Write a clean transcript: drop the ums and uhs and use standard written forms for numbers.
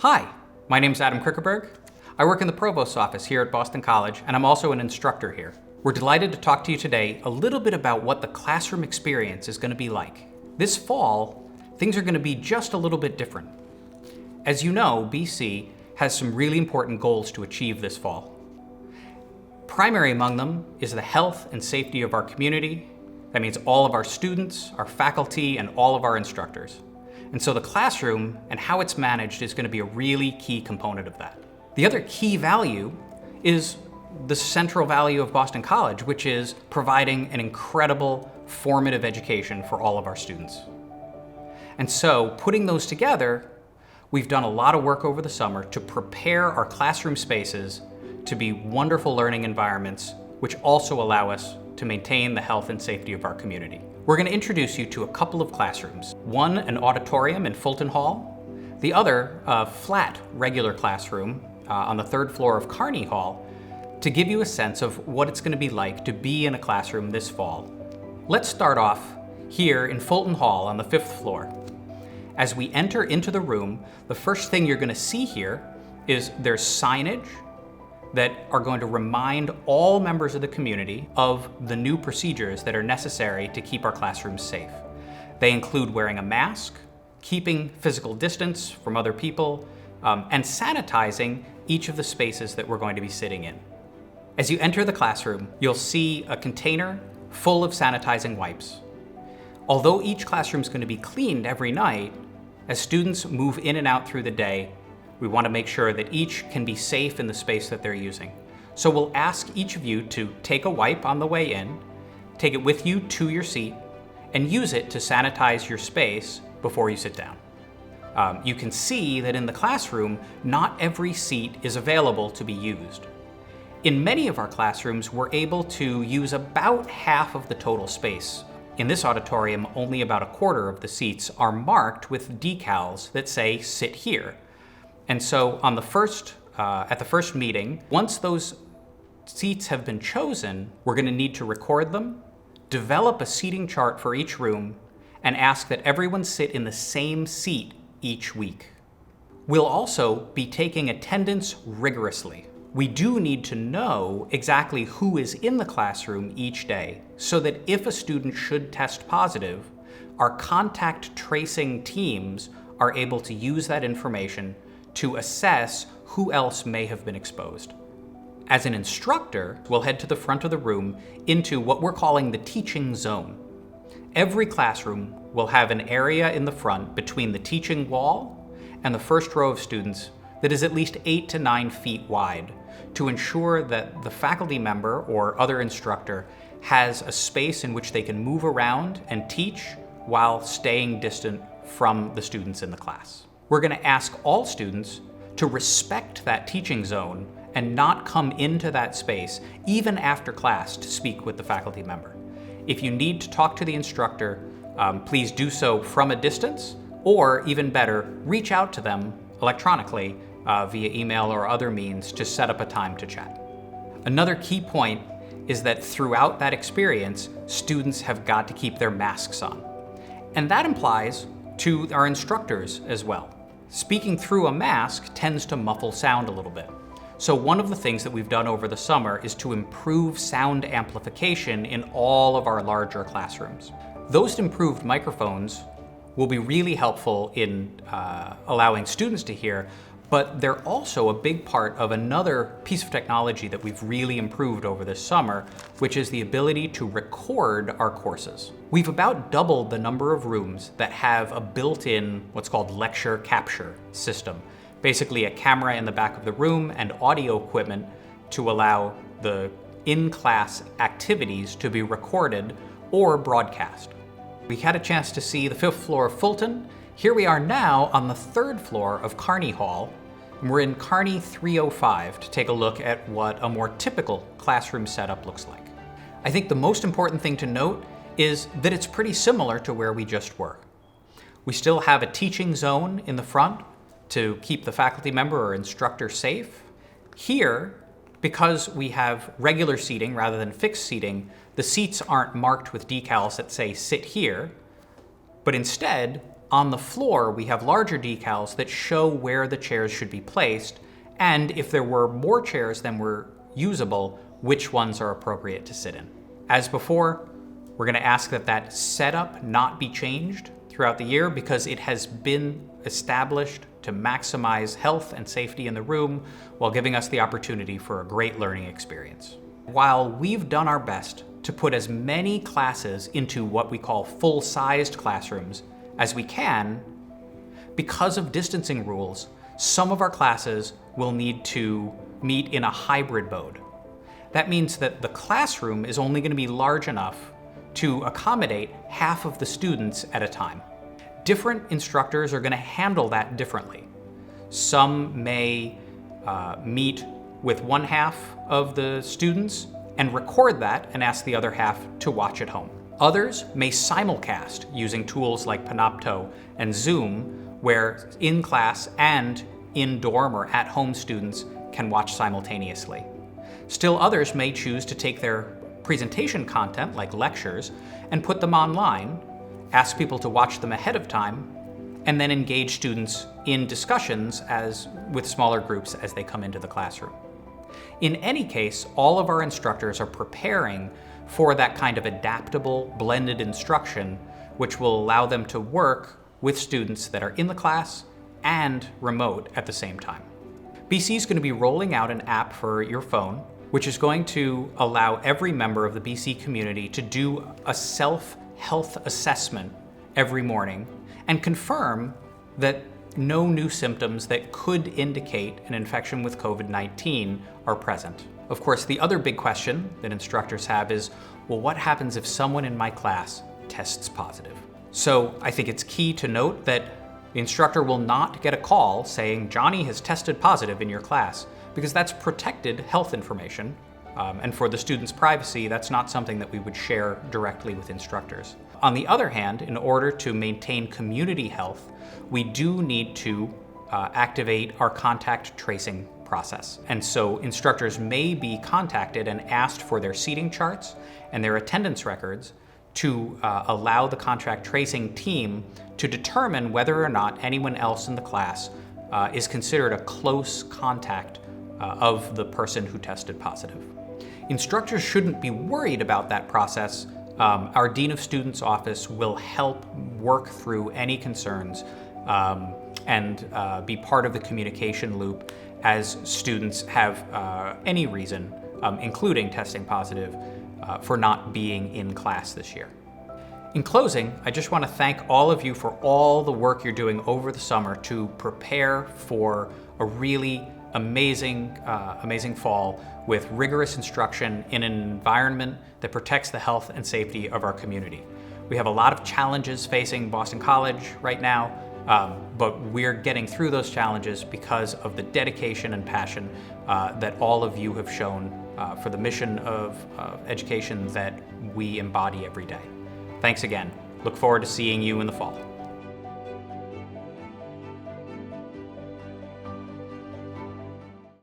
Hi, my name's Adam Krueckeberg. I work in the Provost's office here at Boston College, and I'm also an instructor here. We're delighted to talk to you today a little bit about what the classroom experience is going to be like. This fall, things are going to be just a little bit different. As you know, BC has some really important goals to achieve this fall. Primary among them is the health and safety of our community. That means all of our students, our faculty, and all of our instructors. And so the classroom and how it's managed is going to be a really key component of that. The other key value is the central value of Boston College, which is providing an incredible formative education for all of our students. And so putting those together, we've done a lot of work over the summer to prepare our classroom spaces to be wonderful learning environments, which also allow us to maintain the health and safety of our community. We're going to introduce you to a couple of classrooms. One, an auditorium in Fulton Hall. The other, a flat, regular classroom on the third floor of Kearney Hall, to give you a sense of what it's going to be like to be in a classroom this fall. Let's start off here in Fulton Hall on the 5th floor. As we enter into the room, the first thing you're going to see here is there's signage that are going to remind all members of the community of the new procedures that are necessary to keep our classrooms safe. They include wearing a mask, keeping physical distance from other people, and sanitizing each of the spaces that we're going to be sitting in. As you enter the classroom, you'll see a container full of sanitizing wipes. Although each classroom is going to be cleaned every night, as students move in and out through the day, we want to make sure that each can be safe in the space that they're using. So we'll ask each of you to take a wipe on the way in, take it with you to your seat, and use it to sanitize your space before you sit down. You can see that in the classroom, not every seat is available to be used. In many of our classrooms, we're able to use about half of the total space. In this auditorium, only about a quarter of the seats are marked with decals that say, "Sit here." And so on the at the first meeting, once those seats have been chosen, we're going to need to record them, develop a seating chart for each room, and ask that everyone sit in the same seat each week. We'll also be taking attendance rigorously. We do need to know exactly who is in the classroom each day, so that if a student should test positive, our contact tracing teams are able to use that information to assess who else may have been exposed. As an instructor, we'll head to the front of the room into what we're calling the teaching zone. Every classroom will have an area in the front between the teaching wall and the first row of students that is at least 8 to 9 feet wide to ensure that the faculty member or other instructor has a space in which they can move around and teach while staying distant from the students in the class. We're going to ask all students to respect that teaching zone and not come into that space, even after class, to speak with the faculty member. If you need to talk to the instructor, please do so from a distance, or even better, reach out to them electronically via email or other means to set up a time to chat. Another key point is that throughout that experience, students have got to keep their masks on. And that applies to our instructors as well. Speaking through a mask tends to muffle sound a little bit. So one of the things that we've done over the summer is to improve sound amplification in all of our larger classrooms. Those improved microphones will be really helpful in allowing students to hear, but they're also a big part of another piece of technology that we've really improved over this summer, which is the ability to record our courses. We've about doubled the number of rooms that have a built-in, what's called lecture capture system. Basically a camera in the back of the room and audio equipment to allow the in-class activities to be recorded or broadcast. We had a chance to see the 5th floor of Fulton. Here we are now on the 3rd floor of Kearney Hall, and we're in Kearney 305 to take a look at what a more typical classroom setup looks like. I think the most important thing to note is that it's pretty similar to where we just were. We still have a teaching zone in the front to keep the faculty member or instructor safe. Here, because we have regular seating rather than fixed seating, the seats aren't marked with decals that say "sit here," but instead, On the floor, we have larger decals that show where the chairs should be placed, and if there were more chairs than were usable, which ones are appropriate to sit in. As before, we're going to ask that that setup not be changed throughout the year because it has been established to maximize health and safety in the room while giving us the opportunity for a great learning experience. While we've done our best to put as many classes into what we call full-sized classrooms as we can, because of distancing rules, some of our classes will need to meet in a hybrid mode. That means that the classroom is only going to be large enough to accommodate half of the students at a time. Different instructors are going to handle that differently. Some may meet with one half of the students and record that and ask the other half to watch at home. Others may simulcast using tools like Panopto and Zoom, where in-class and in-dorm or at-home students can watch simultaneously. Still others may choose to take their presentation content, like lectures, and put them online, ask people to watch them ahead of time, and then engage students in discussions with smaller groups as they come into the classroom. In any case, all of our instructors are preparing for that kind of adaptable, blended instruction, which will allow them to work with students that are in the class and remote at the same time. BC is going to be rolling out an app for your phone, which is going to allow every member of the BC community to do a self-health assessment every morning and confirm that no new symptoms that could indicate an infection with COVID-19 are present. Of course, the other big question that instructors have is, well, what happens if someone in my class tests positive? So I think it's key to note that the instructor will not get a call saying, Johnny has tested positive in your class, because that's protected health information. And for the student's privacy, that's not something that we would share directly with instructors. On the other hand, in order to maintain community health, we do need to activate our contact tracing process. And so instructors may be contacted and asked for their seating charts and their attendance records to allow the contact tracing team to determine whether or not anyone else in the class is considered a close contact of the person who tested positive. Instructors shouldn't be worried about that process. Our Dean of Students office will help work through any concerns and be part of the communication loop as students have any reason, including testing positive, for not being in class this year. In closing, I just want to thank all of you for all the work you're doing over the summer to prepare for a really amazing fall with rigorous instruction in an environment that protects the health and safety of our community. We have a lot of challenges facing Boston College right now, but we're getting through those challenges because of the dedication and passion that all of you have shown for the mission of education that we embody every day. Thanks again. Look forward to seeing you in the fall.